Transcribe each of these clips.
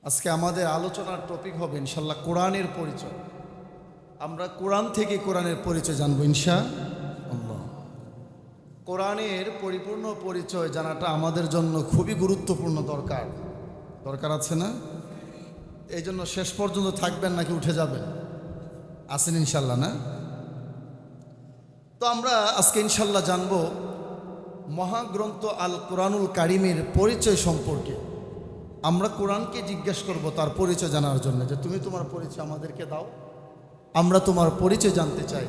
আজকে আমাদের আলোচনার টপিক হবে ইনশাল্লাহ কোরআনের পরিচয়। আমরা কোরআন থেকে কোরআনের পরিচয় জানবো ইনশাআল্লাহ। কোরআনের পরিপূর্ণ পরিচয় জানাটা আমাদের জন্য খুবই গুরুত্বপূর্ণ দরকার আছে না? এই জন্য শেষ পর্যন্ত থাকবেন নাকি উঠে যাবেন? আছেন ইনশাল্লাহ না? তো আমরা আজকে ইনশাল্লাহ জানবো মহাগ্রন্থ আল কোরআনুল কারিমের পরিচয় সম্পর্কে। আমরা কোরআনকে জিজ্ঞেস করব তার পরিচয় জানার জন্য, যে তুমি তোমার পরিচয় আমাদেরকে দাও, আমরা তোমার পরিচয় জানতে চাই।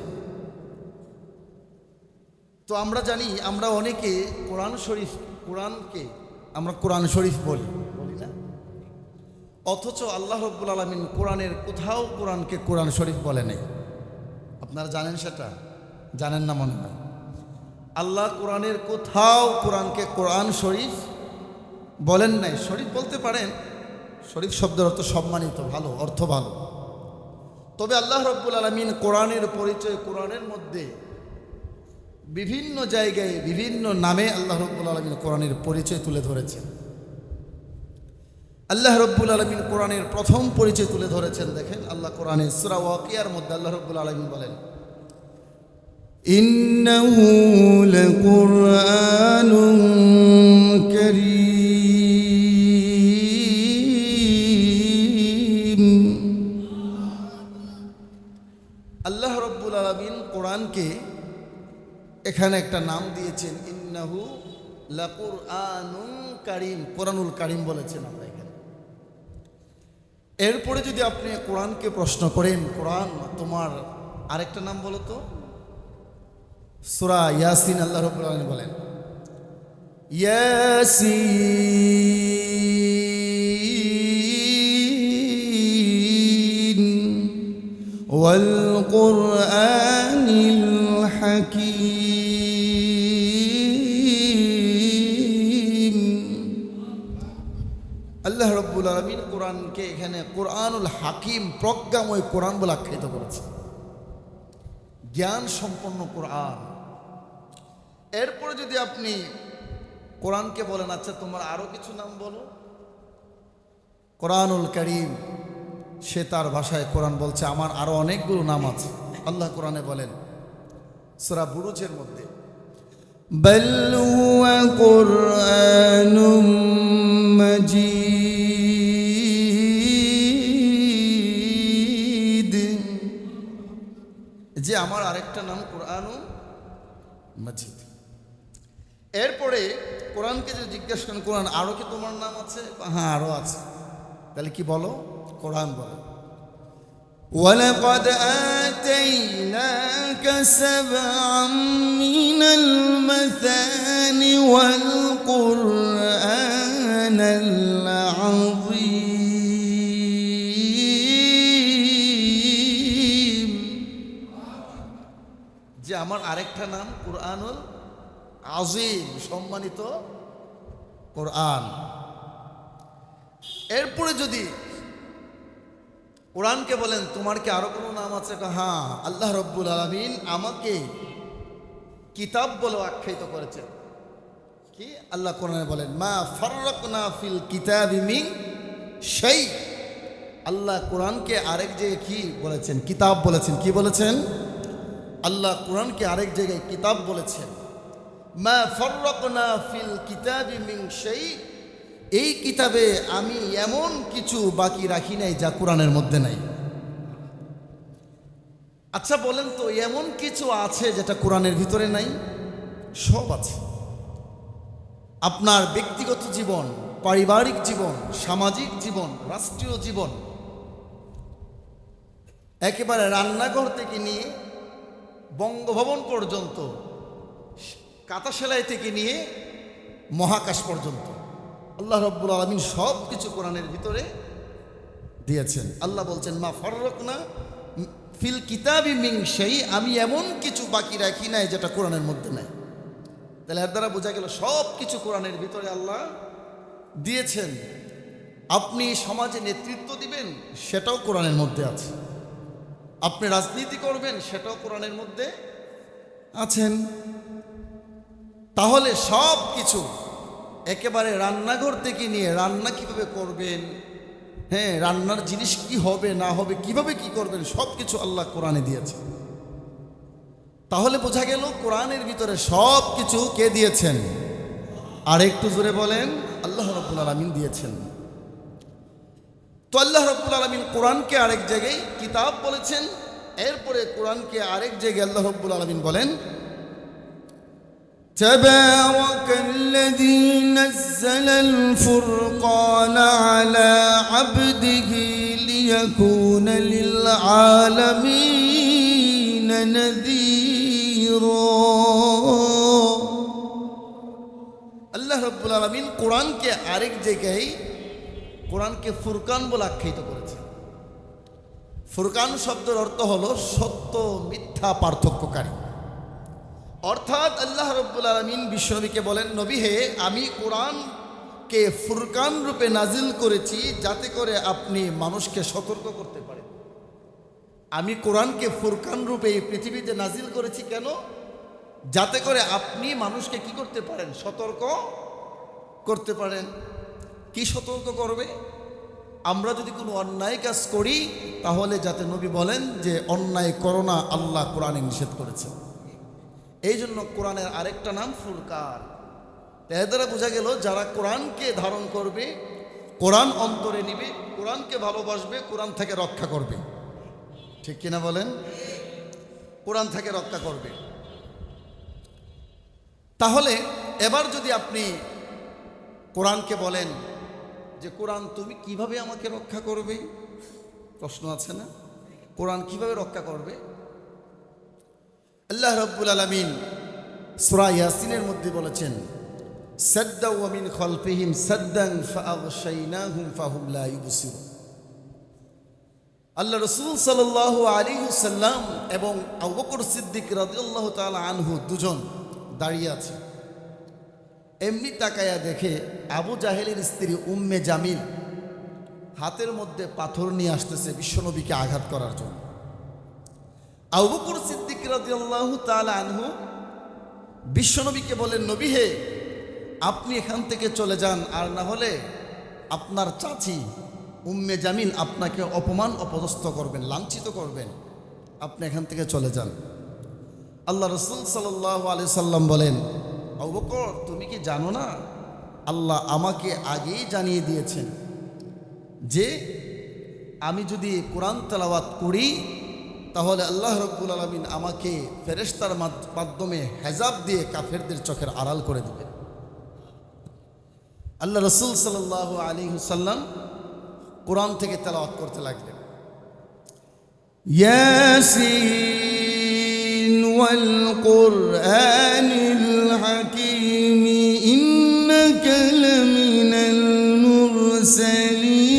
তো আমরা জানি, আমরা অনেকে কোরআনকে আমরা কোরআন শরীফ বলি না? অথচ আল্লাহ রাব্বুল আলামিন কোরআনের কোথাও কোরআনকে কোরআন শরীফ বলে নাই। আপনারা জানেন সেটা? জানেন না মনে হয়। আল্লাহ কোরআনের কোথাও কোরআনকে কোরআন শরীফ বলেন নাই। শরীফ বলতে পারেন, শরীফ শব্দের অর্থ সম্মানিত, ভালো, অর্থ ভালো। তবে আল্লাহ রাব্বুল আলামিন কোরআনের পরিচয় কোরআনের মধ্যে বিভিন্ন জায়গায় বিভিন্ন নামে আল্লাহ রাব্বুল আলামিন কোরআনের পরিচয় তুলে ধরেছেন। আল্লাহ রাব্বুল আলামিন কোরআনের প্রথম পরিচয় তুলে ধরেছেন, দেখেন আল্লাহ কোরআনে সূরা ওয়াকিয়ার মধ্যে আল্লাহ রাব্বুল আলামিন বলেন, ইন্নাহু লাকুরআনুন কারীম। আল্লাহ রাব্বুল আলামিন কোরআনকে এখানে একটা নাম দিয়েছেন, ইন্নাহু লাকুরআনুন কারীম, কোরআনুল কারীম বলেছেন আল্লাহ এখানে। এরপরে যদি আপনি কোরআনকে প্রশ্ন করেন, কোরআন তোমার আরেকটা নাম বলো তো? সূরা ইয়াসিন আল্লাহ রাব্বুল আলামিন বলেন, ইয়াসিন ওয়াল কুরআনিল হাকীম। আল্লাহ রাব্বুল আলামিন কোরআনকে এখানে কোরআনুল হাকীম, প্রজ্ঞাময় কোরআন বলে আখ্যায়িত করেছে, জ্ঞান সম্পন্ন কোরআন। এরপরে যদি আপনি কোরআনকে বলেন, আচ্ছা তোমার আরো কিছু নাম বলো, কোরআনুল কারীম, সে তার ভাষায় কোরআন বলছে আমার আরো অনেকগুলো নাম আছে। আল্লাহ কোরআনে বলেন সূরা বুরুজের মধ্যে, বাল হুয়া কুরআনুম মাজিদ, যে আমার আরেকটা নাম কোরআনুল মাজিদ। এরপরে কোরআনকে যদি জিজ্ঞাসা করেন, কোরআন আরো কি তোমার নাম আছে? হ্যাঁ, আরো আছে। তাহলে কি বলো? কোরআন বলো। ওয়ালাকাদ আতাইনাকা সাবআম মিনাল মাসানি ওয়াল কুরআনাল আযীম, যে আমার আরেকটা নাম কোরআনুল আযীম, সম্মানিত কোরআন। এরপরে যদি কোরআনকে বলেন তোমার কি আরো কোনো নাম আছে? হ্যাঁ, আল্লাহ রাব্বুল আলামিন আমাকে কিতাব বলে আখ্যায়িত করেছেন। কি? আল্লাহ কোরআনে বলেন, মা ফাররাকনা ফিল কিতাবি মিন শাই। আল্লাহ কোরআনকে আরেক জায়গায় কি বলেছেন? কিতাব বলেছেন। কি বলেছেন? আল্লাহ কোরআনকে আরেক জায়গায় কিতাব বলেছেন। মা ফাররাকনা ফিল কিতাবি মিন শাই, এই কিতাবে আমি এমন কিছু বাকি রাখি নাই যা কোরআনের মধ্যে নাই। আচ্ছা বলেন তো, এমন কিছু আছে যেটা কোরআনের ভিতরে নাই? সব আছে। আপনার ব্যক্তিগত জীবন, পারিবারিক জীবন, সামাজিক জীবন, রাষ্ট্রীয় জীবন, একেবারে রান্নাঘর থেকে নিয়ে বঙ্গভবন পর্যন্ত, কাঁথা সেলাই থেকে নিয়ে মহাকাশ পর্যন্ত আল্লাহ রাব্বুল আলামিন সব কিছু কোরআনের ভিতরে দিয়েছেন। আল্লাহ বলছেন, মা ফাররাকনা ফিল কিতাবি মিন শাই, আমি এমন কিছু বাকি রাখি নাই যেটা কোরআনের মধ্যে নাই। তাহলে এর দ্বারা বোঝা গেল সব কিছু কোরআনের ভিতরে আল্লাহ দিয়েছেন। আপনি সমাজে নেতৃত্ব দিবেন, সেটাও কোরআনের মধ্যে আছে। আপনি রাজনীতি করবেন, সেটাও কোরআনের মধ্যে আছেন। তাহলে সব কিছু, একেবারে রান্নাঘর থেকে নিয়ে রান্না কিভাবে করবেন, হ্যাঁ, রান্নার জিনিস কি হবে না হবে, কিভাবে কি করবেন, সব কিছু আল্লাহ কোরআনে দিয়েছে। তাহলে বোঝা গেল কোরআনের ভিতরে সব কিছু কে দিয়েছেন? আর একটু জোরে বলেন, আল্লাহ রাব্বুল আলামিন দিয়েছেন। তো আল্লাহ রাব্বুল আলামিন কোরআনকে আরেক জায়গায় কিতাব বলেছেন, এরপরে কোরআনকে আরেক জায়গায় আল্লাহ রাব্বুল আলামিন বলেন, তাবারাকাল্লাযী নাযালাল ফুরকানা আলা আবদিহি লিয়াকুনা লিল আলামিন নাযীরা। আল্লাহ রাব্বুল আলামিন কোরআনকে আরেক জায়গায় কোরআনকে ফুরকান বলে আখ্যায়িত করেছে। ফুরকান শব্দের অর্থ হলো সত্য মিথ্যা পার্থক্যকারী। অর্থাৎ আল্লাহ রাব্বুল আলামিন বিশ্বনবীকে বলেন, নবী হে, আমি কোরআনকে ফুরকান রূপে নাজিল করেছি যাতে করে আপনি মানুষকে সতর্ক করতে পারেন। আমি কোরআনকে ফুরকান রূপে এই পৃথিবীতে নাজিল করেছি কেন? যাতে করে আপনি মানুষকে কি করতে পারেন? সতর্ক করতে পারেন। কি সতর্ক করবে? আমরা যদি কোনো অন্যায় কাজ করি তাহলে যাতে নবী বলেন যে অন্যায় করো না, আল্লাহ কোরআনে নিষেধ করেছেন। এই জন্য কোরআনের আরেকটা নাম ফুরকান। এর দ্বারা বোঝা গেল যারা কোরআনকে ধারণ করবে, কোরআন অন্তরে নিবে, কোরআনকে ভালোবাসবে, কোরআন থেকে রক্ষা করবে। ঠিক কিনা বলেন? কোরআন থেকে রক্ষা করবে। তাহলে এবার যদি আপনি কোরআনকে বলেন যে কোরআন তুমি কিভাবে আমাকে রক্ষা করবে, প্রশ্ন আছে না? কোরআন কিভাবে রক্ষা করবে? আল্লাহ রাব্বুল আলামিন সূরা ইয়াসিনের মধ্যে বলেছেন, সাদ্দা ওয়া মিন খালফিহিম সাদ্দান ফাআগশাইনাহুম ফাহুম লা ইউবসিরুন। আল্লাহ রাসূল সাল্লাল্লাহু আলাইহি ওয়াসাল্লাম এবং আবু বকর সিদ্দিক রাদিয়াল্লাহু তাআলা আনহু দুজন দাঁড়িয়ে আছে। এমনি তাকায়া দেখে আবু জাহেলের স্ত্রী উম্মে জামিল হাতের মধ্যে পাথর নিয়ে আসতেছে বিশ্বনবীকে আঘাত করার জন্য। আবু বকর সিদ্দিক রাদিয়াল্লাহু তাআলা আনহু বিশ্বনবীকে বলেন, নবী হে, আপনি এখান থেকে চলে যান, আর না হলে আপনার চাচি উম্মে জামিল আপনাকে অপমান অপদস্থ করবেন, লাঞ্ছিত করবেন, আপনি এখান থেকে চলে যান। আল্লাহ রাসূল সাল্লাল্লাহু আলাইহি সাল্লাম বলেন, আবু বকর, তুমি কি জানো না আল্লাহ আমাকে আগেই জানিয়ে দিয়েছেন যে আমি যদি কোরআন তেলাওয়াত করি তাহলে আল্লাহ রাব্বুল আলামিন আমাকে ফেরেশতার মাধ্যমে হেজাব দিয়ে কাফেরদের চোখের আড়াল করে দিবেন। আল্লাহ রাসূল সাল্লাল্লাহু আলাইহি ওয়াসাল্লাম কোরআন থেকে তেলাওয়াত করতে লাগলেন, ইয়াসিন ওয়াল কুরআনিল হাকীম ইন্নাকা লামিনাল মুরসালিন।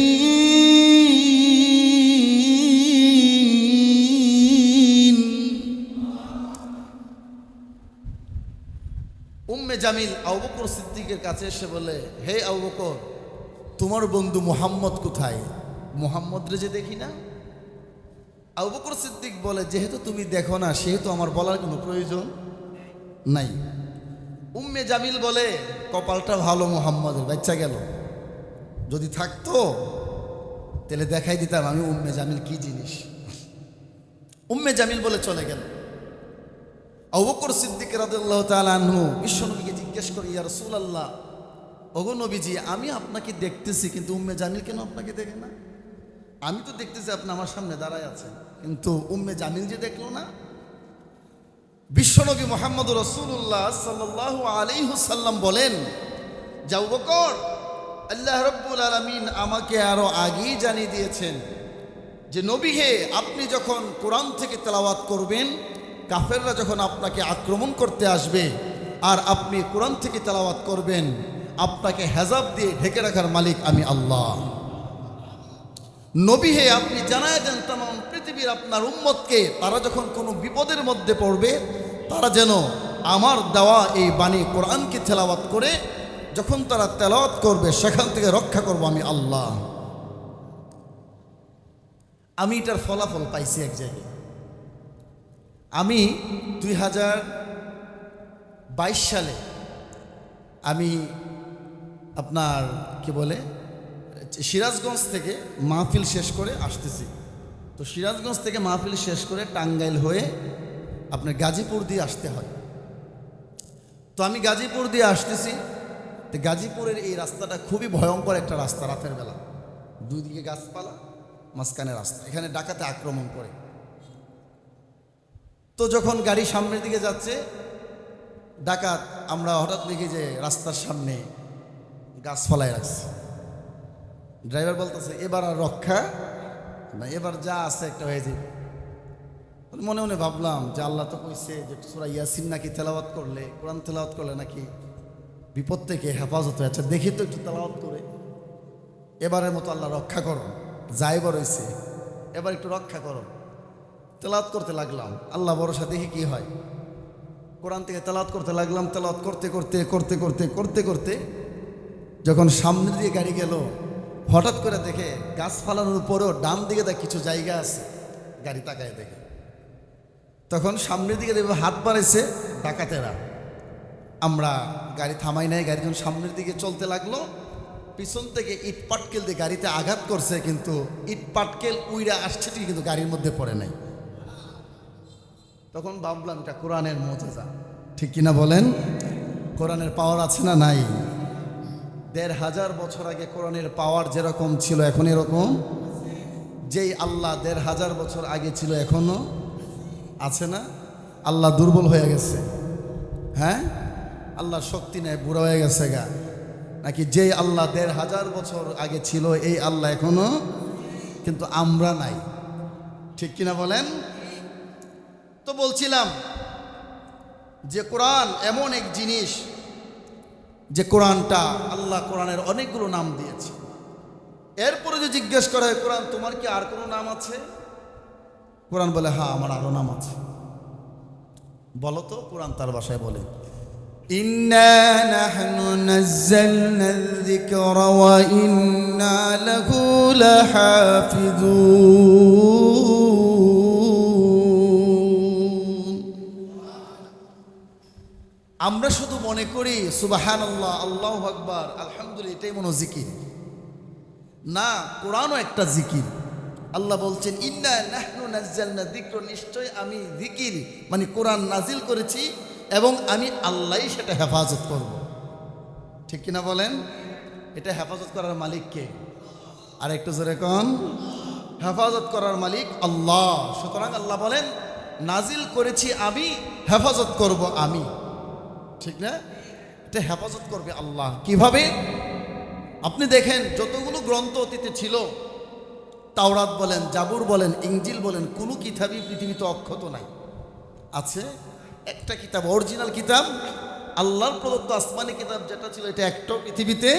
উম্মে জামিল আবু বকর সিদ্দিকের কাছে এসে বলে, হে আবু বকর, তোমার বন্ধু মুহাম্মদ কোথায়? মুহাম্মদ রে যে দেখি না। আবু বকর সিদ্দিক বলে, যেহেতু তুমি দেখো না সেহেতু আমার বলার কোনো প্রয়োজন নাই। উম্মে জামিল বলে, কপালটা ভালো, মুহাম্মদের বাচ্চা গেল, যদি থাকতো তাহলে দেখাই দিতাম আমি উম্মে জামিল কি জিনিস। উম্মে জামিল বলে চলে গেল। আবু বকর সিদ্দিক রাদিয়াল্লাহু তাআলা আনহু বিশ্বনবীকে জিজ্ঞেস করে, ইয়া রাসূলুল্লাহ, ওগো নবীজি, আমি আপনাকে দেখতেছি কিন্তু উম্মে জামিল কেন আপনাকে দেখে না? আমি তো দেখতেছি আপনি আমার সামনে দাঁড়ায় আছেন, কিন্তু উম্মে জামিল যে দেখলো না। বিশ্বনবী মুহাম্মদ রাসূলুল্লাহ সাল্লাল্লাহু আলাইহি ওয়াসাল্লাম বলেন, যে আবু বকর, আল্লাহ রাব্বুল আলামিন আমাকে আরো আগেই জানিয়ে দিয়েছেন যে নবী হে, আপনি যখন কোরআন থেকে তেলাওয়াত করবেন, কাফেররা যখন আপনাকে আক্রমণ করতে আসবে আর আপনি কোরআন থেকে তেলাওয়াত করবেন, আপনাকে হেজাব দিয়ে ঢেকে রাখার মালিক আমি আল্লাহ। নবী হে, আপনি জানায় দেন तमाम পৃথিবীর আপনার উম্মতকে, তারা যখন কোনো বিপদের মধ্যে পড়বে তারা যেন আমার দেওয়া এই বাণী কোরআনকে তেলাওয়াত করে যখন তারা তেলাওয়াত করবে সেখান থেকে রক্ষা করব আমি আল্লাহ। আমি এটার ফলাফল পাইছি এক জায়গায়। আমি 2022 সালে আমি আপনার কি বলে সিরাজগঞ্জ থেকে মাহফিল শেষ করে আসতেছি। তো সিরাজগঞ্জ থেকে মাহফিল শেষ করে টাঙ্গাইল হয়ে আপনার গাজীপুর দিয়ে আসতে হয়। তো আমি গাজীপুর দিয়ে আসতেছি। তো গাজীপুরের এই রাস্তাটা খুবই ভয়ঙ্কর একটা রাস্তা, রাতের বেলা, দুই দিকে গাছপালা, মাঝখানে রাস্তা, এখানে ডাকাতে আক্রমণ করে। তো যখন গাড়ি সামনের দিকে যাচ্ছে, ডাকাত আমরা হঠাৎ দেখি যে রাস্তার সামনে গাছপালায় রাখছে। ড্রাইভার বলতেছে এবার আর রক্ষা না, এবার যা আছে একটা হয়ে যাবে। মনে মনে ভাবলাম যে আল্লাহ তো কইছে যে সূরা ইয়াসিন নাকি তেলাওয়াত করলে, কোরআন তেলাওয়াত করলে নাকি বিপদ থেকে হেফাজত হয়ে। আচ্ছা দেখি তো একটু তেলাওয়াত করে, এবারের মতো আল্লাহ রক্ষা করো, যাই বড় হয়েছে এবার একটু রক্ষা করো। তেলাওয়াত করতে লাগলাম, আল্লাহ ভরসা, দেখি কি হয়। কোরআন থেকে তেলাওয়াত করতে লাগলাম। তেলাওয়াত করতে করতে করতে করতে করতে করতে যখন সামনের দিকে গাড়ি গেল, হঠাৎ করে দেখে গাছপালার উপরেও ডান দিকে দেখ কিছু জায়গা আছে, গাড়ি তাকায় দেখে। তখন সামনের দিকে দেখবে হাত বাড়াইছে ডাকাতেরা। আমরা গাড়ি থামাই নাই, গাড়ি যখন সামনের দিকে চলতে লাগলো, পিছন থেকে ইট পাটকেল দিয়ে গাড়িতে আঘাত করছে, কিন্তু ইট পাটকেল উইরা আসছে ঠিক, কিন্তু গাড়ির মধ্যে পড়ে নাই। তখন ভাবলাম এটা কোরআনের মুজিজা, ঠিক কিনা বলেন? কোরআনের পাওয়ার আছে না নাই? ১৫০০ বছর আগে কোরআনের পাওয়ার যেরকম ছিল এখন এরকম, যেই আল্লাহ ১৫০০ বছর আগে ছিল এখনো আছে না? আল্লাহ দুর্বল হয়ে গেছে? হ্যাঁ, আল্লাহর শক্তি নেই, বুড়া হয়ে গেছে গা? নাকি যেই আল্লাহ ১৫০০ বছর আগে ছিল এই আল্লাহ এখনো, কিন্তু আমরা নাই, ঠিক কিনা বলেন? তো বলছিলাম যে কোরআন এমন এক জিনিস যে কোরআনটা আল্লাহ কোরআনের অনেকগুলো নাম দিয়েছে। এরপরে যে জিজ্ঞেস করা হয় কোরআন তোমার কি আর কোনো নাম আছে, কোরআন বলে হ্যাঁ আমার আরো নাম আছে। বলো তো, কোরআন তার ভাষায় বলে ইন্না নাহনু নাযালনা যিকরা ওয়া ইন্না লাহু লাহাফিজুন। আমরা শুধু মনে করি সুবহানাল্লাহ, আল্লাহু আকবার, আলহামদুলিল্লাহ, এটাই মনে জিকির না, কোরআনও একটা জিকির। আল্লাহ বলছেন ইন্না নাহনু নাযালনা যিকরা, নিশ্চয় আমি জিকির মানে কোরআন নাজিল করেছি এবং আমি আল্লাহই সেটা হেফাজত করব, ঠিক কিনা বলেন? এটা হেফাজত করার মালিক কে? আর একটু জোরে কোন, হেফাজত করার মালিক আল্লাহ। সুতরাং আল্লাহ বলেন নাজিল করেছি আমি, হেফাজত করব আমি, ঠিক না? এটা হেফাজত করবে আল্লাহ। কিভাবে? আপনি দেখেন যতগুলো গ্রন্থ অতীতে ছিল, তাওরাত বলেন, জাবুর বলেন, ইনজিল বলেন, কোনো কিতাবই পৃথিবীতে অক্ষত নাই। আছে একটা কিতাব, অরিজিনাল কিতাব, আল্লাহর প্রদত্ত আসমানি কিতাব যেটা ছিল, এটা একটাও পৃথিবীতে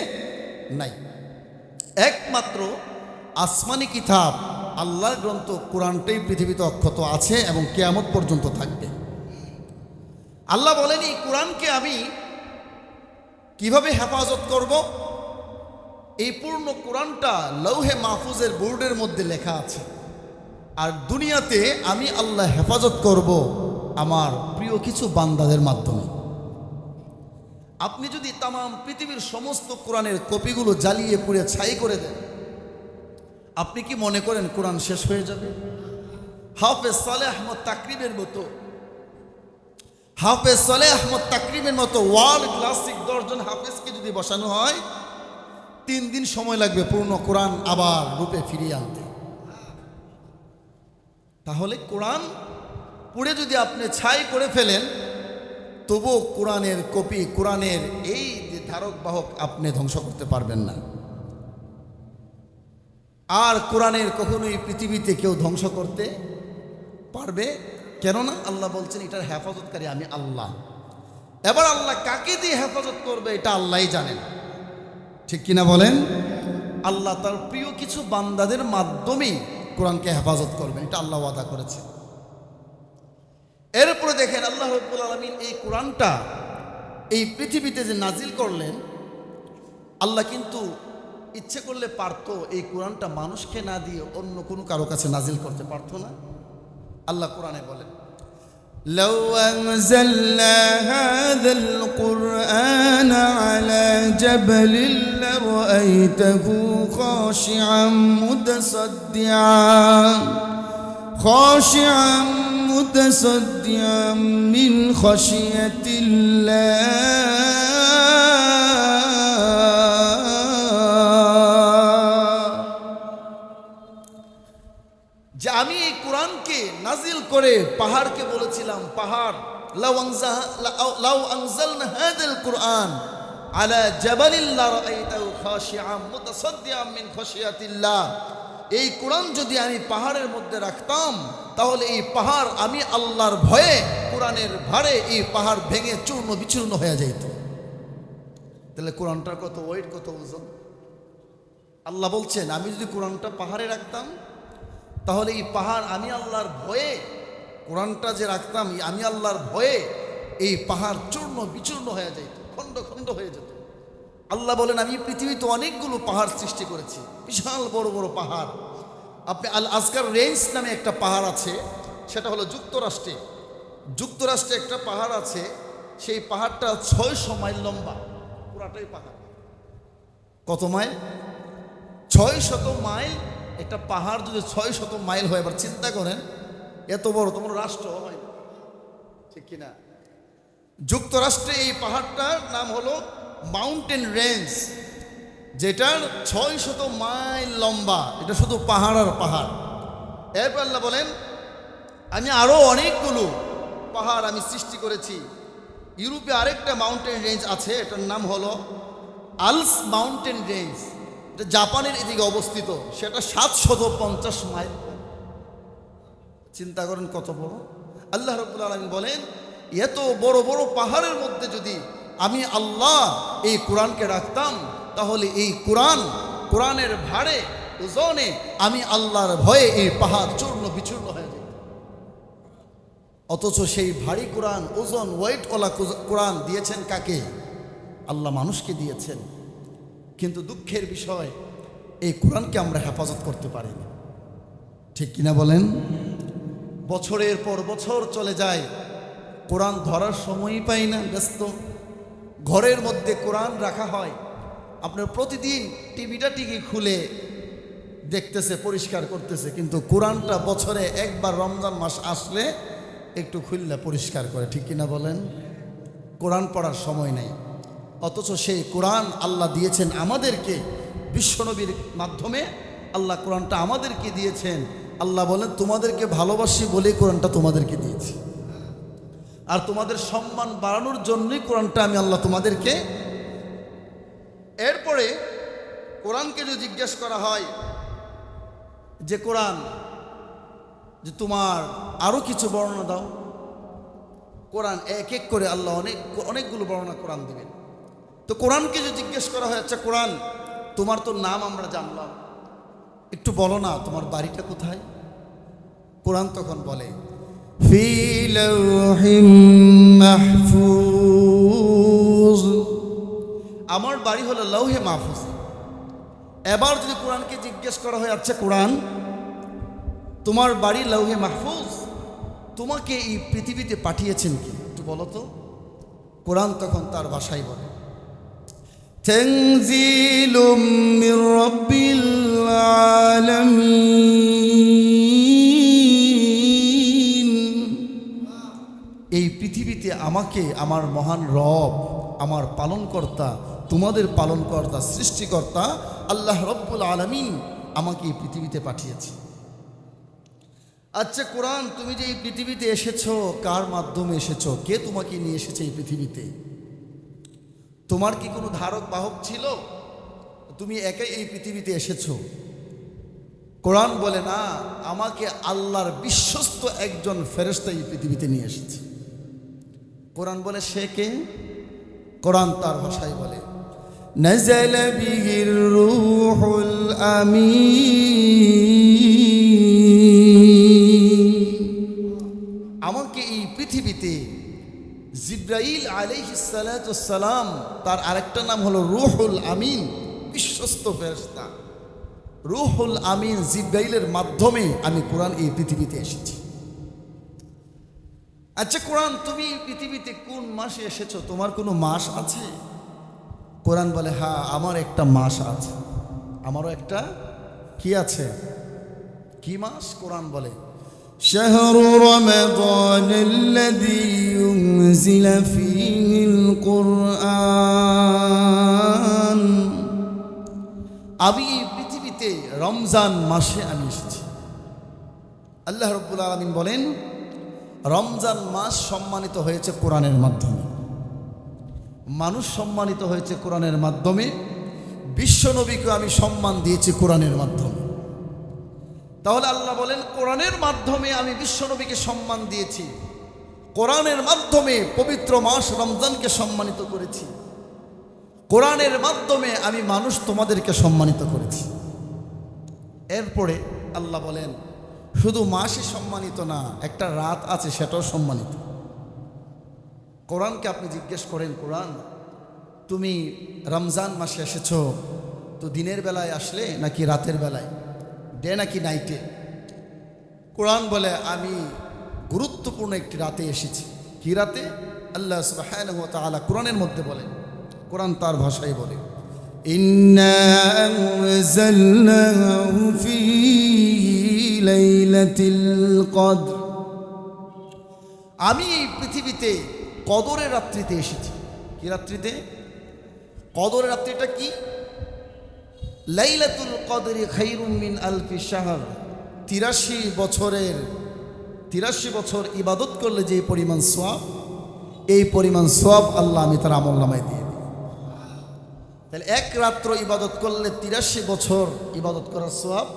নাই। একমাত্র আসমানি কিতাব আল্লাহর গ্রন্থ কোরআনটাই পৃথিবীতে অক্ষত আছে এবং কিয়ামত পর্যন্ত থাকবে। আল্লাহ বলেন এই কোরআনকে আমি কিভাবে হেফাজত করব? এই পূর্ণ কোরআনটা লৌহে মাহফুজের বোর্ডের মধ্যে লেখা আছে, আর দুনিয়াতে আমি আল্লাহ হেফাজত করব আমার প্রিয় কিছু বান্দাদের মাধ্যমে। আপনি যদি তাম পৃথিবীর সমস্ত কোরআনের কপিগুলো জ্বালিয়ে পুড়ে ছাই করে দেন, আপনি কি মনে করেন কোরআন শেষ হয়ে যাবে? হাফেজ সালেহ আহমদ তাকরিমের মতো, হাফেজ সালেহ আহমদ তাকরিমের মতো ওয়ার্ল্ড ক্লাসিক 10 জন হাফেজকে যদি বসানো হয়, 3 দিন সময় লাগবে পূর্ণ কোরআন আবার রূপে ফিরিয়ে আনতে। তাহলে কোরআন পুড়ে যদি আপনি ছাই করে ফেলেন, তবুও কোরআনের কপি, কোরআনের এই যে ধারক বাহক আপনি ধ্বংস করতে পারবেন না। আর কোরআনের কখনোই পৃথিবীতে কেউ ধ্বংস করতে পারবে, কেননা আল্লাহ বলছেন এটার হেফাজতকারী আমি আল্লাহ। এবার আল্লাহ কাকে দিয়ে হেফাজত করবে এটা আল্লাহই জানেন, ঠিক কিনা বলেন? আল্লাহ তার প্রিয় কিছু বান্দাদের মাধ্যমেই কোরআনকে হেফাজত করবেন, এটা আল্লাহ ওয়াদা করেছে। এরপরে দেখেন আল্লাহ রাব্বুল আলামিন এই কোরআনটা এই পৃথিবীতে যে নাজিল করলেন, আল্লাহ কিন্তু ইচ্ছে করলে পারতো এই কোরআনটা মানুষকে না দিয়ে অন্য কোনো কারো কাছে নাজিল করতে পারতো না। আল্লাহ কোরআনে বলেন লাউ আনজালনা হাযাল কুরআনা আলা জাবালিন لرأيته خاشعا متصدعا من خشية যে আমি এই কোরআনকে নাজিল করে পাহাড়কে বলেছিলাম, পাহাড় লাউ আনজালনা হাযাল কুরআন আলা জাবালিন লারাআইতাহু খাশিআম মুতাসাদ্দিআম মিন খাশিয়াতিল্লাহ, এই কোরআন যদি আমি পাহাড়ের মধ্যে রাখতাম তাহলে এই পাহাড় আমি আল্লাহর ভয়ে, কোরআনের ভারে এই পাহাড় ভেঙে চূর্ণ বিচূর্ণ হয়ে যাইত। তাহলে কোরআনটার কত ওয়েট, কত ওজন। আল্লাহ বলছেন আমি যদি কোরআনটা পাহাড়ে রাখতাম তাহলে এই পাহাড় আমি আল্লাহর ভয়ে, কোরআনটা যে রাখতাম আমি আল্লাহর ভয়ে, এই পাহাড় চূর্ণ বিচূর্ণ হয়ে যেত, খণ্ড খণ্ড হয়ে যেত। আল্লাহ বলেন আমি পৃথিবীতে অনেকগুলো পাহাড় সৃষ্টি করেছি, বিশাল বড় বড় পাহাড়। আপনি আল আজকার রেঞ্জ নামে একটা পাহাড় আছে, সেটা হলো যুক্তরাষ্ট্রে একটা পাহাড় আছে, সেই পাহাড়টা 600 মাইল লম্বা, পুরাটাই পাহাড়। কত মাইল? 600 মাইল। একটা পাহাড় যদি 600 মাইল হয়, এবার চিন্তা করেন এত বড় তোমার রাষ্ট্র হয়, ঠিক কিনা? যুক্তরাষ্ট্রে এই পাহাড়টার নাম হলো মাউন্টেন রেঞ্জ, যেটার 600 মাইল লম্বা। এটা শুধু পাহাড় আর পাহাড়। এরপর আল্লাহ বলেন আমি আরো অনেকগুলো পাহাড় আমি সৃষ্টি করেছি। ইউরোপে আরেকটা মাউন্টেন রেঞ্জ আছে, এটার নাম হলো আলস মাউন্টেন রেঞ্জ, এটা জাপানের এদিকে অবস্থিত, সেটা 750 মাইল। চিন্তা করেন কত বড়। আল্লাহ রাব্বুল আলামিন বলেন এত বড় বড় পাহাড়ের মধ্যে যদি আমি আল্লাহ এই কোরআনকে রাখতাম তাহলে এই কোরআনের ভারে, ওজনে আমি আল্লাহর ভয়ে এই পাহাড় চূর্ণ বিচূর্ণ হয়ে যেত। অথচ সেই ভারী কোরআন, ওজন ওয়েটওয়ালা কোরআন দিয়েছেন কাকে? আল্লাহ মানুষকে দিয়েছেন। কিন্তু দুঃখের বিষয় এই কোরআনকে আমরা হেফাজত করতে পারি না, ঠিক কিনা বলেন? বছরের পর বছর চলে যায়, কোরআন ধরার সময়ই পাই না, ব্যস্ত। ঘরের মধ্যে কোরআন রাখা হয়, আপনার প্রতিদিন টিভিটা খুলে দেখতেছে, পরিষ্কার করতেছে, কিন্তু কোরআনটা বছরে একবার রমজান মাস আসলে একটু খুললে পরিষ্কার করে, ঠিক কিনা বলেন? কোরআন পড়ার সময় নেই। অথচ সেই কোরআন আল্লাহ দিয়েছেন আমাদেরকে, বিশ্বনবীর মাধ্যমে আল্লাহ কোরআনটা আমাদেরকে দিয়েছেন। আল্লাহ বলেন তোমাদেরকে ভালোবাসি বলে কোরআনটা তোমাদেরকে দিয়েছি, আর তোমাদের সম্মান বাড়ানোর জন্যই কোরআনটা আমি আল্লাহ তোমাদেরকে। এরপরে কোরআনকে যদি জিজ্ঞেস করা হয় যে কোরআন, যে তোমার আরো কিছু বর্ণনা দাও, কোরআন এক এক করে আল্লাহ অনেকগুলো বর্ণনা কোরআন দিবেন। তো কোরআনকে যদি জিজ্ঞেস করা হয় আচ্ছা কোরআন তোমার তো নাম আমরা জানলাম, একটু বলো না তোমার বাড়িটা কোথায়? কোরআন তখন বলে ফি লাউহিম মাহফুজ, আমার বাড়ি হলো লৌহে মাহফুজ। এবার যদি কোরআনকে জিজ্ঞেস করা হয় আচ্ছা কোরআন তোমার বাড়ি লৌহে মাহফুজ, তোমাকে এই পৃথিবীতে পাঠিয়েছেন কি একটু বলো তো? কোরআন তখন তার ভাষায় বলে তানজিলুম মির রাব্বিল আলামিন, এই পৃথিবীতে আমাকে আমার মহান রব, আমার পালনকর্তা, তোমাদের পালনকর্তা, সৃষ্টিকর্তা আল্লাহ রব্বুল আলামিন আমাকে এই পৃথিবীতে পাঠিয়েছে। আচ্ছা কোরআন তুমি যে এই পৃথিবীতে এসেছো কার মাধ্যমে এসেছো? কে তোমাকে নিয়ে এসেছে এই পৃথিবীতে? তোমার কি কোনো ধারক বাহক ছিল? তুমি একাই এই পৃথিবীতে এসেছো? কোরআন বলে না, আমাকে আল্লাহর বিশ্বস্ত একজন ফেরেশতা এই পৃথিবীতে নিয়ে এসেছে। কোরআন বলে সে কে? কোরআন তার ভাষায় বলে নাযালা বিহির রূহুল আমিন, আমাকে এই পৃথিবীতে জিব্রাইল আলাইহিস সালাতু ওয়াস সালাম, তার আরেকটা নাম হলো রূহুল আমিন, বিশ্বস্ত ফেরেশতা। রূহুল আমিন জিব্রাইলের মাধ্যমে আমি কোরআন এই পৃথিবীতে এসেছি। আচ্ছা কোরআন তুমি পৃথিবীতে কোন মাসে এসেছো? তোমার কোনো মাস আছে? কোরআন বলে হ্যাঁ আমার একটা মাস আছে, আমারও একটা কি আছে, কি মাস? কোরআন বলে شهر رمضان الذي ينزل فيه القرآن আমি এই পৃথিবীতে রমজান মাসে আমি এসেছি। আল্লাহ রাব্বুল আলামিন বলেন রমজান মাস সম্মানিত হয়েছে কোরআনের মাধ্যমে, মানুষ সম্মানিত হয়েছে কোরআনের মাধ্যমে, বিশ্বনবীকে আমি সম্মান দিয়েছি কোরআনের মাধ্যমে। তাহলে আল্লাহ বলেন কোরআনের মাধ্যমে আমি বিশ্বনবীকে সম্মান দিয়েছি, কোরআনের মাধ্যমে পবিত্র মাস রমজানকে সম্মানিত করেছি, কোরআনের মাধ্যমে আমি মানুষ তোমাদেরকে সম্মানিত করেছি। এরপরে আল্লাহ বলেন শুধু মাসই সম্মানিত না, একটা রাত আছে সেটাও সম্মানিত। কোরআনকে আপনি জিজ্ঞেস করেন, কোরআন তুমি রমজান মাসে এসেছো তো দিনের বেলায় আসলে নাকি রাতের বেলায়, ডে নাকি নাইটে? কোরআন বলে আমি গুরুত্বপূর্ণ একটি রাতে এসেছি। কি রাতে? আল্লাহ সুবহানাহু ওয়া তাআলা কোরআনের মধ্যে বলেন, কোরআন তার ভাষায় বলে إنا أنزلناه في ليلة القدر আমি এই পৃথিবীতে কদরের রাত্রিতে এসেছি। কি রাত্রিতে? কদরের রাত্রিটা কি? লাইলাতুল কদরি খায়রুম মিন আলফি শাহর। 83 বছর ইবাদত করলে যে পরিমাণ সওয়াব, এই পরিমাণ সওয়াব আল্লাহ আমি তার আমলনামায় দিয়ে দিই। তাহলে এক রাত্র ইবাদত করলে 83 বছর ইবাদত করার সওয়াব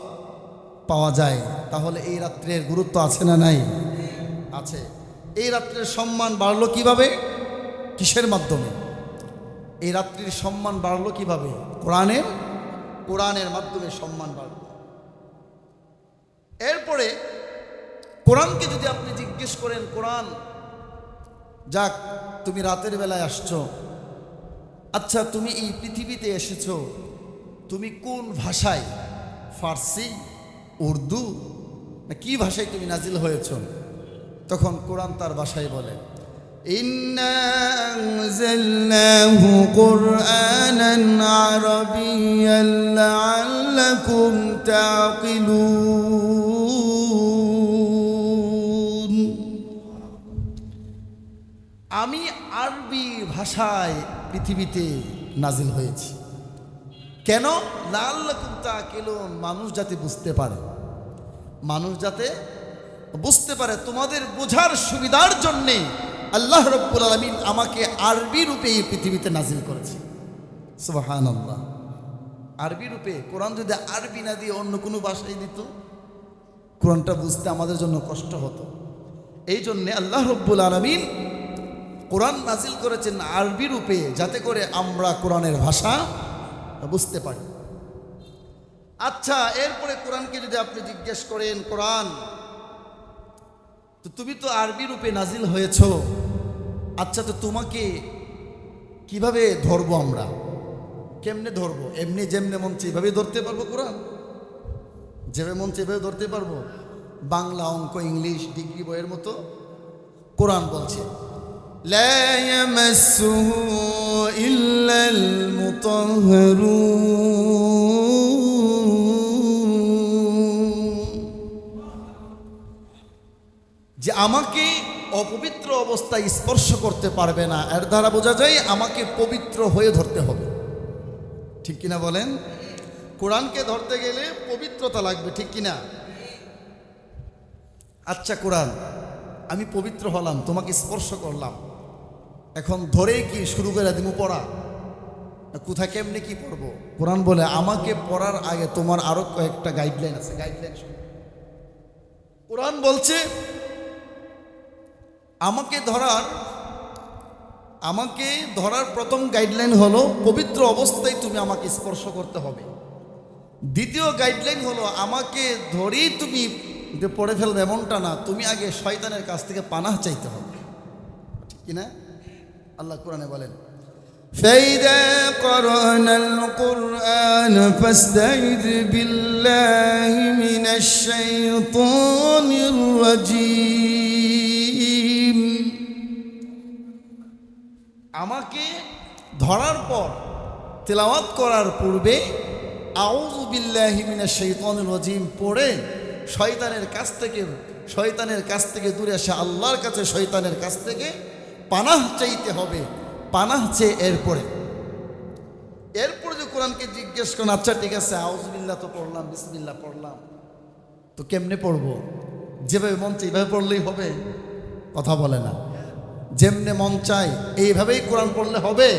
পাওয়া যায়। তাহলে এই রাত্রের গুরুত্ব আছে না নাই? আছে। এই রাত্রের সম্মান বাড়লো কিভাবে? কিসের মাধ্যমে? এই রাত্রির সম্মান বাড়লো কিভাবে? কোরআনের মাধ্যমে সম্মান বাড়লো। এরপরে কোরআনকে যদি আপনি জিজ্ঞেস করেন, কোরআন যাক তুমি রাতের বেলায় আসছো, আচ্ছা তুমি এই পৃথিবীতে এসেছো, তুমি কোন ভাষায়, ফার্সি, উর্দু না কি ভাষায় তুমি নাজিল হয়েছ? তখন কোরআন তার ভাষায় বলে إنا أنزلناه قرآنا عربيا لعلكم تعقلون আমি আরবি ভাষায় পৃথিবীতে নাজিল হয়েছি। কেন? লাআল্লাকুম তাআকিলুন, মানুষ যাতে বুঝতে পারে, মানুষ যাতে বুঝতে পারে, তোমাদের বোঝার সুবিধার জন্যে আল্লাহ রাব্বুল আলামিন আমাকে আরবি রূপে এই পৃথিবীতে নাজিল করেছে। সুবহানাল্লাহ। আরবি রূপে। কোরআন যদি আরবি না দিয়ে অন্য কোনো ভাষায় দিত, কোরআনটা বুঝতে আমাদের জন্য কষ্ট হতো। এই জন্যে আল্লাহ রাব্বুল আলামিন কোরআন নাজিল করেছেন আরবি রূপে, যাতে করে আমরা কোরআনের ভাষা বুঝতে পারি। আচ্ছা, এরপরে কোরআনকে যদি আপনি জিজ্ঞেস করেন, কোরআন তো তুমি তো আরবি রূপে নাজিল হয়েছ, আচ্ছা তো তোমাকে কিভাবে ধরবো আমরা? কেমনে ধরবো? এমনি যেমনে মন চাই এভাবে ধরতে পারবো? কোরআন যেভাবে মন চাই এভাবে ধরতে পারবো? বাংলা, অঙ্ক, ইংলিশ ডিগ্রি বইয়ের মতো? কোরআন বলছে لا يمسه إلا المطهرون যে আমাকে অপবিত্র অবস্থায় স্পর্শ করতে পারবে না। এর দ্বারা বোঝা যায় আমাকে পবিত্র হয়ে ধরতে হবে। ঠিক কিনা বলেন? কোরআনকে ধরতে গেলে পবিত্রতা লাগবে, ঠিক কিনা? আচ্ছা কোরআন, আমি পবিত্র হলাম, তোমাকে স্পর্শ করলাম, এখন ধরেই কি শুরু করে দিব পড়া? কোথায় কেমনে কি পড়বো? কোরআন বলে আমাকে পড়ার আগে তোমার আরো কয়েকটা গাইডলাইন আছে। গাইডলাইন কোরআন বলছে আমাকে ধরার প্রথম গাইডলাইন হলো পবিত্র অবস্থায় তুমি আমাকে স্পর্শ করতে হবে। দ্বিতীয় গাইডলাইন হলো আমাকে ধরেই তুমি যে পড়ে ফেলবে এমনটা না, তুমি আগে শয়তানের কাছ থেকে পানাহ চাইতে হবে। ঠিক কিনা? আল্লাহ কোরআনে বলেন فإذا قرأنا القرآن فاستعذ بالله من الشيطان الرجيم আমাকে ধরার পর তেলাওয়াত করার পূর্বে আউযু বিল্লাহি মিনাশ শাইতানির রাজিম পড়ে শয়তানের কাছ থেকে দূরে আসে আল্লাহর কাছে শয়তানের কাছ থেকে পানাহ চাইতে হবে। পানাহ চেয়ে এরপরে যে কোরআনকে জিজ্ঞেস করেন, আচ্ছা ঠিক আছে আউযু বিল্লাহ তো পড়লাম, বিসমিল্লাহ পড়লাম, তো কেমনে পড়বো? যেভাবে মন চাই এইভাবে পড়লেই হবে? কথা বলে না। যেমনে মন চাই এইভাবেই কোরআন পড়লে হবে?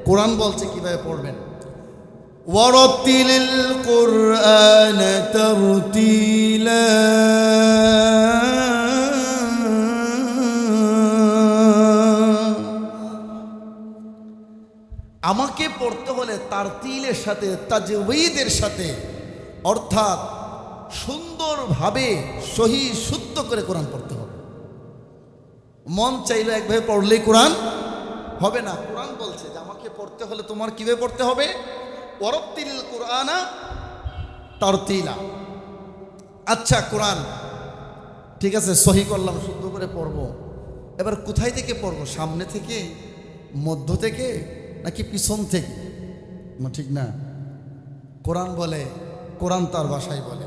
কোরআন বলছে কিভাবে পড়বেন। ওয়ারাতিলিল কুরআন তারতিলা আমাকে পড়তে হলে তারতিলের সাথে, তাজউইদের সাথে, অর্থাৎ সুন্দরভাবে সহি শুদ্ধ করে কোরআন পড়তে হবে। মন চাইলে একভাবে পড়লেই কোরআন হবে না। কোরআন বলছে যে আমাকে পড়তে হলে তোমার কিভাবে পড়তে হবে? ওয়ারাতিলিল কুরআনা তারতিলা। আচ্ছা কোরআন ঠিক আছে সহি করলাম, শুদ্ধ করে পড়বো, এবার কোথায় থেকে পড়বো? সামনে থেকে, মধ্য থেকে, নাকি পিছন থেকে? ঠিক না। কোরআন বলে, কোরআন তার ভাষায় বলে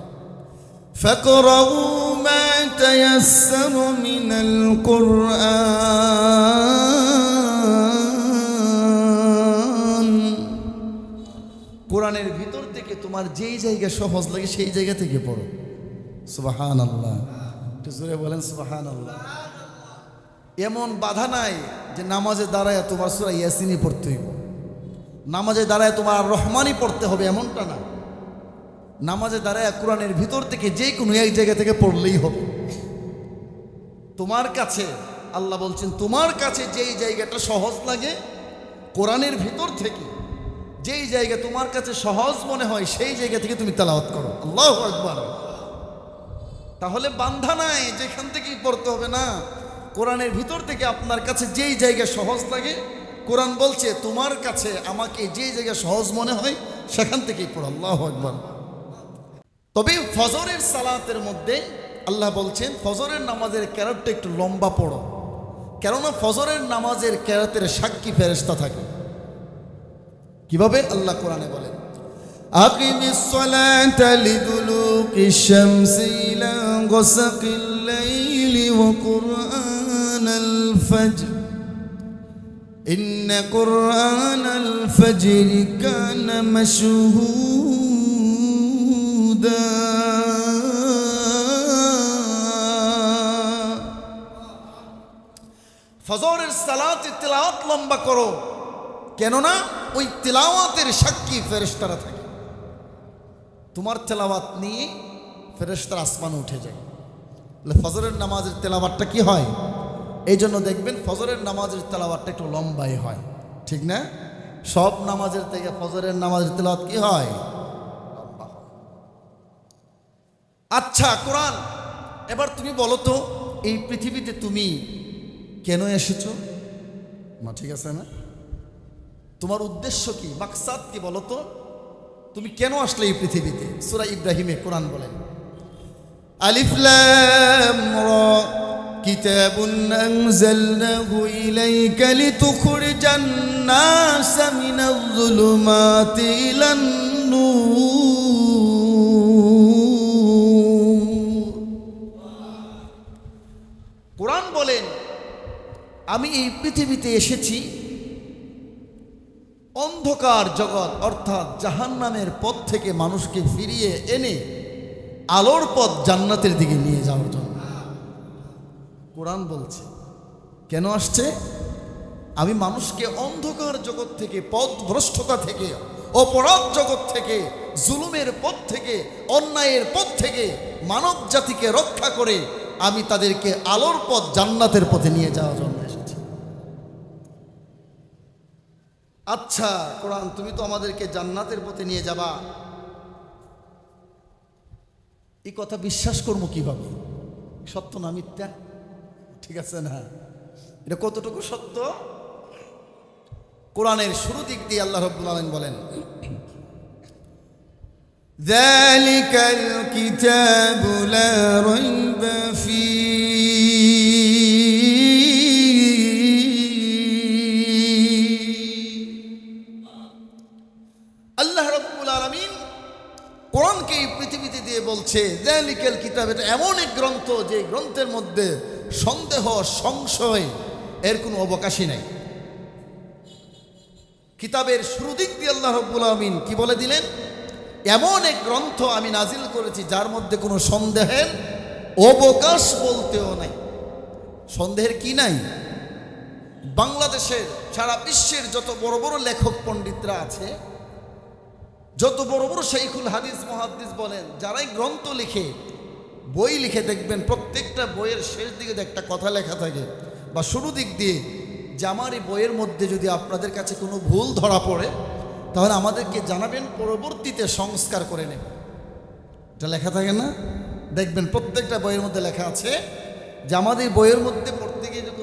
ফাকরাউ মা তায়াসসারা মিনাল কুরআন। কোরআনের ভিতর থেকে তোমার যেই জায়গা সহজ লাগে সেই জায়গা থেকে পড়ো। সুবহানাল্লাহ, একটু জোরে বলেন সুবহানাল্লাহ। এমন বাধা নাই যে নামাজে দাঁড়ায় তোমার সূরা ইয়াসিনই পড়তে হইব, নামাজে দাঁড়ায় তোমার রহমানই পড়তে হবে, এমনটা না। নামাজে দাঁড়ায় কোরআনের ভিতর থেকে যে কোনো এক জায়গা থেকে পড়লেই হবে। তোমার কাছে আল্লাহ বলছেন তোমার কাছে যেই জায়গাটা সহজ লাগে কোরআনের ভিতর থেকে, যেই জায়গা তোমার কাছে সহজ মনে হয় সেই জায়গা থেকে তুমি তেলাওয়াত করো। আল্লাহু আকবার। তাহলে বান্ধা নাই যেখান থেকেই পড়তে হবে না, কোরআনের ভিতর থেকে আপনার কাছে যেই জায়গা সহজ লাগে, কোরআন বলছে তোমার কাছে আমাকে যেই জায়গা সহজ মনে হয় সেখান থেকেই পড়ো। আল্লাহু আকবার। তবে ফজরের সালাতের মধ্যে আল্লাহ বলছেন ফজরের নামাজের কেরাতটা একটু লম্বা পড়ো, কেননা ফজরের নামাজের কেরাতের সাক্ষী ফেরেশতা থাকে। কিভাবে? আল্লাহ কোরআনে বলেন আকিমিস সালাতা লিদুলুকিশ শামসি ইলা গাসাকিল লাইলি ওয়া কুরআনাল ফাজর ইন্না কুরআনাল ফাজরি কানা মাশহুদা। ফজরের সালাতে তেলাওয়াত লম্বা করো, কেননা ওই তেলাওয়াতের সাক্ষী ফেরেশতারা থাকে। তোমার তেলাওয়াত নিয়ে ফেরেশতারা আসমানে উঠে যায়। ফজরের নামাজের তেলাওয়াতটা কি হয়? এই জন্য দেখবেন ফজরের নামাজের তেলাওয়াতটা একটু লম্বাই হয়, ঠিক না? সব নামাজের থেকে ফজরের নামাজের তেলাওয়াত কি হয়? লম্বা হয়। আচ্ছা কোরআন, এবার তুমি বলো তো এই পৃথিবীতে তুমি কেন এসেছো? ঠিক আছে না? তোমার উদ্দেশ্য কি, মাকসাদ কি বলো তো? তুমি কেন আসলে এই পৃথিবীতে? সূরা ইব্রাহিমে কোরআন বলেন আলিফ লাম রা কিতাবুন আনজালনাহু ইলাইকা লিতুখরিজান নাস মিনাজ যুলুমাতি ইলান নূর। কোরআন বলেন আমি এই পৃথিবীতে এসেছি অন্ধকার জগৎ অর্থাৎ জাহান্নামের পথ থেকে মানুষকে ফিরিয়ে এনে আলোর পথ জান্নাতের দিকে নিয়ে যাওয়ার জন্য। কোরআন বলছে কেন আসছে? আমি মানুষকে অন্ধকার জগৎ থেকে, পথভ্রষ্টতা থেকে, অপরাধ জগৎ থেকে, জুলুমের পথ থেকে, অন্যায়ের পথ থেকে মানব জাতিকে রক্ষা করে আমি তাদেরকে আলোর পথ জান্নাতের পথে নিয়ে যাওয়ার জন্য এসেছি। আচ্ছা কোরআন, তুমি তো আমাদেরকে জান্নাতের পথে নিয়ে যাবা, এই কথা বিশ্বাস করবো কিভাবে? সত্য না মিথ্যা? ঠিক আছে না? এটা কতটুকু সত্য? কোরআনের শুরু দিক দিয়ে আল্লাহ রাব্বুল আলামিন বলেন যালিকাল কিতাবু লা রাইবা ফীহি। বলছে যালিকাল কিতাব, এটা এমন এক গ্রন্থ যে গ্রন্থের মধ্যে সন্দেহ সংশয় এর কোনো অবকাশই নাই। কিতাবের শুরু দিক দিয়ে আল্লাহ রাব্বুল আলামিন কি বলে দিলেন, এমন এক গ্রন্থ আমি নাজিল করেছি যার মধ্যে কোনো সন্দেহের অবকাশ বলতেও নাই। সন্দেহের কি নাই? বাংলাদেশের সারা বিশ্বের যত বড় বড় লেখক পণ্ডিতরা আছে, যত বড় বড় শাইখুল হাদিস মুহাদ্দিস বলেন, যারাই গ্রন্থ লিখে বই লিখে, দেখবেন প্রত্যেকটা বইয়ের শেষ দিকে একটা কথা লেখা থাকে বা শুরু দিক দিয়ে যে আমার এই বইয়ের মধ্যে যদি আপনাদের কাছে কোনো ভুল ধরা পড়ে তাহলে আমাদেরকে জানাবেন, পরবর্তীতে সংস্কার করে নেব। এটা লেখা থাকে না? দেখবেন প্রত্যেকটা বইয়ের মধ্যে লেখা আছে যে আমাদের বইয়ের মধ্যে পড়তে গিয়ে যে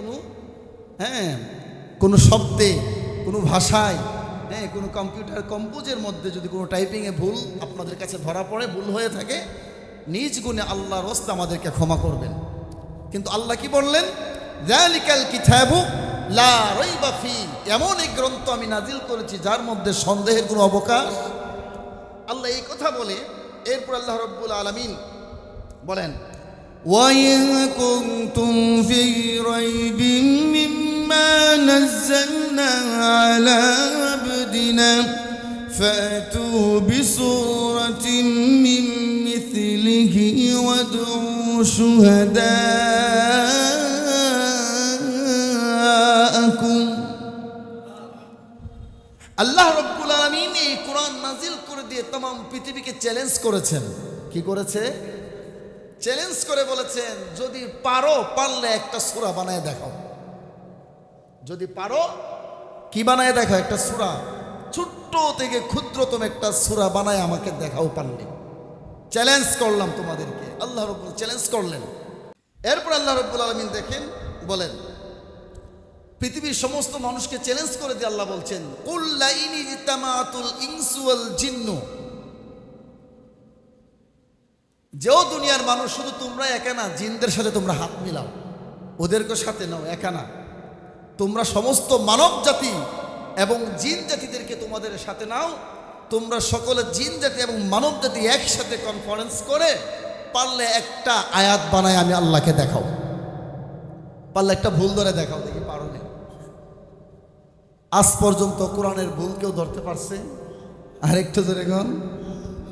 কোনো শব্দে, কোনো ভাষায়, কোনো কম্পিউটার কম্পোজের মধ্যে যদি কোনো টাইপিংয়ে ভুল আপনাদের কাছে ধরা পড়ে, ভুল হয়ে থাকে, নিজ গুণে আল্লাহর রাস্তে আমাদেরকে ক্ষমা করবেন। কিন্তু আল্লাহ কি বললেন, যালিকাল কিতাবু লা রাইবা ফি, এমন এক গ্রন্থ আমি নাজিল করেছি যার মধ্যে সন্দেহের কোনো অবকাশ। আল্লাহ এই কথা বলে এরপর আল্লাহ রাব্বুল আলামিন বলেন, وإن كنتم في ريب مما نزلنا على عبدنا فأتوا بسورة من مثله وادعوا شهداءكم। আল্লাহ রাব্বুল আলামিন এই কোরআন নাজিল করে দিয়ে तमाम পৃথিবীকে চ্যালেঞ্জ করেছেন। কি করেছে? চ্যালেঞ্জ করে বলেছেন, যদি পারলে একটা সূরা বানায় দেখাও। যদি পারো কি বানায় দেখাও? একটা সূরা, ছোট্ট থেকে ক্ষুদ্রতম একটা সূরা বানায় আমাকে দেখাও পারলে। চ্যালেঞ্জ করলাম তোমাদেরকে, আল্লাহ রাব্বুল চ্যালেঞ্জ করলেন। এরপর আল্লাহ রাব্বুল আলামিন দেখেন বলেন, পৃথিবীর সমস্ত মানুষকে চ্যালেঞ্জ করে দিয়ে আল্লাহ বলছেন, কুল লা ইন ইজতামাতুল ইনসু ওয়াল জিন্নু, যেও দুনিয়ার মানুষ, শুধু তোমরা একা না, জিনদের সাথে তোমরা হাত মিলাও, ওদেরকে সাথে নাও, একা না, তোমরা সমস্ত মানব জাতি এবং জিন জাতিদেরকে তোমাদের সাথে নাও। তোমরা সকলে জিন জাতি এবং মানব জাতি একসাথে কনফারেন্স করে পারলে একটা আয়াত বানায় আমি আল্লাহকে দেখাও। পারলে একটা ভুল ধরে দেখাও, দেখি পারো না। আজ পর্যন্ত কোরআনের ভুল কেউ ধরতে পারছে? আর একটু ধরে গন,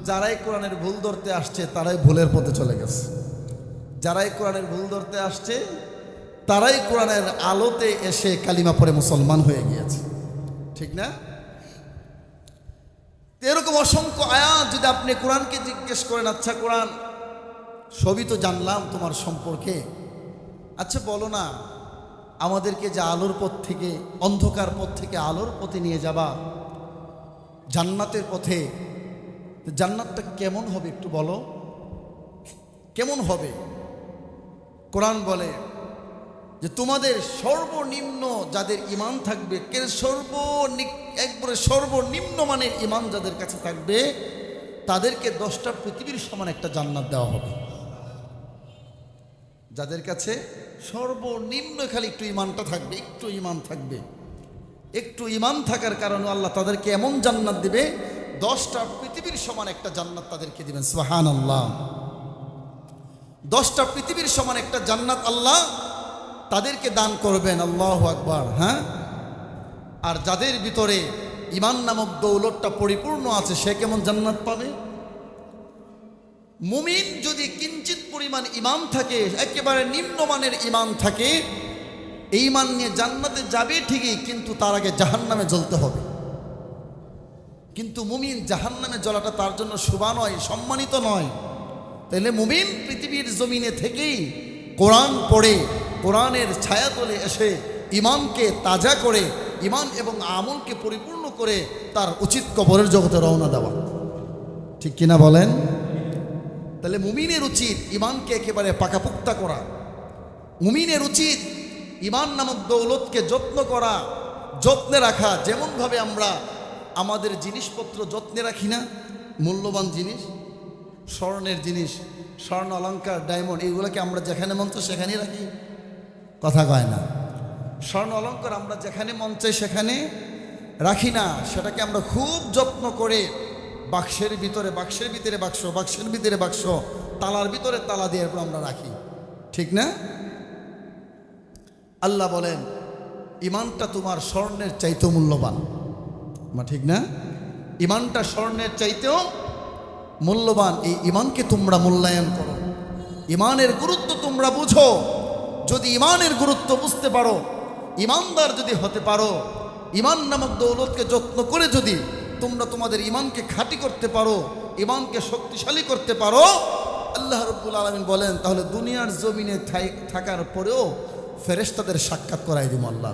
যারাই কোরআনের ভুল ধরতে আসছে তারাই ভুলের পথে চলে গেছে। যারাই কোরআনের ভুল ধরতে আসছে তারাই কোরআনের আলোতে এসে কালিমা পড়ে মুসলমান হয়ে গিয়েছে, ঠিক না? এরকম অসংখ্য আয়াত যদি আপনি কোরআনকে জিজ্ঞেস করেন, আচ্ছা কোরআন সবই তো জানলাম তোমার সম্পর্কে, আচ্ছা বলো না আমাদেরকে যে আলোর পথ থেকে, অন্ধকার পথ থেকে আলোর পথে নিয়ে যাবা, জান্নাতের পথে, জান্নাতটা কেমন হবে একটু বলো, কেমন হবে? কোরআন বলে যে তোমাদের সর্বনিম্ন যাদের ঈমান থাকবে, একবারে সর্বনিম্ন মানের ঈমান যাদের কাছে থাকবে তাদেরকে 10টা পৃথিবীর সমান একটা জান্নাত দেওয়া হবে। যাদের কাছে সর্বনিম্ন খালি একটু ঈমানটা থাকবে, একটু ঈমান থাকবে, একটু ঈমান থাকার কারণে আল্লাহ তাদেরকে এমন জান্নাত দিবে, 10টা পৃথিবীর সমান একটা জান্নাত তাদেরকে দিবেন। সুবহানাল্লাহ। 10টা পৃথিবীর সমান একটা জান্নাত আল্লাহ তাদেরকে দান করবেন। আল্লাহু আকবার। হ্যাঁ, আর যাদের ভিতরে ঈমান নামক দৌলতটা পরিপূর্ণ আছে সে কেমন জান্নাত পাবে? মুমিন যদি কিঞ্চিত পরিমাণ ঈমান থাকে, একেবারে নিম্নমানের ঈমান থাকে, এই ঈমান নিয়ে জান্নাতে যাবে ঠিকই, কিন্তু তার আগে জাহান্নামে জ্বলতে হবে। কিন্তু মুমিন জাহান্নামে জ্বলাটা তার জন্য শোভা নয়, সম্মানিত নয়। তাহলে মুমিন পৃথিবীর জমিনে থেকেই কোরআন পড়ে, কোরআনের ছায়াতলে এসে ঈমানকে তাজা করে, ঈমান এবং আমলকে পরিপূর্ণ করে তার উচিত কবরের জগতে রওনা দেওয়া, ঠিক কিনা বলেন? তাহলে মুমিনের উচিত ঈমানকে একেবারে পাকাপোক্তা করা। মুমিনের উচিত ঈমান নামক দৌলতকে যত্ন করা, যত্নে রাখা। যেমনভাবে আমরা আমাদের জিনিসপত্র যত্নে রাখি না, মূল্যবান জিনিস, স্বর্ণের জিনিস, স্বর্ণ অলংকার, ডায়মন্ড, এইগুলোকে আমরা যেখানে মন চায় সেখানেই রাখি, কথা কয় না। স্বর্ণ অলংকার আমরা যেখানে মন চাই সেখানে রাখি না, সেটাকে আমরা খুব যত্ন করে বাক্সের ভিতরে বাক্স, বাক্সের ভিতরে বাক্স, তালার ভিতরে তালা দিয়ে এরপর আমরা রাখি, ঠিক না? আল্লাহ বলেন ইমানটা তোমার স্বর্ণের চাইতেও মূল্যবান, ঠিক না? ইমানটা স্বর্ণের চাইতেও মূল্যবান। এই ইমানকে তোমরা মূল্যায়ন করো, ইমানের গুরুত্ব তোমরা বুঝো। যদি ইমানের গুরুত্ব বুঝতে পারো, ইমানদার যদি হতে পারো, ইমান নামক দৌলতকে যত্ন করে যদি তোমরা তোমাদের ইমানকে খাঁটি করতে পারো, ইমানকে শক্তিশালী করতে পারো, আল্লাহ রাব্বুল আলামিন বলেন তাহলে দুনিয়ার জমিনে থাকার পরেও ফেরেশতাদের সাক্ষাৎ করাই দিব আল্লাহ।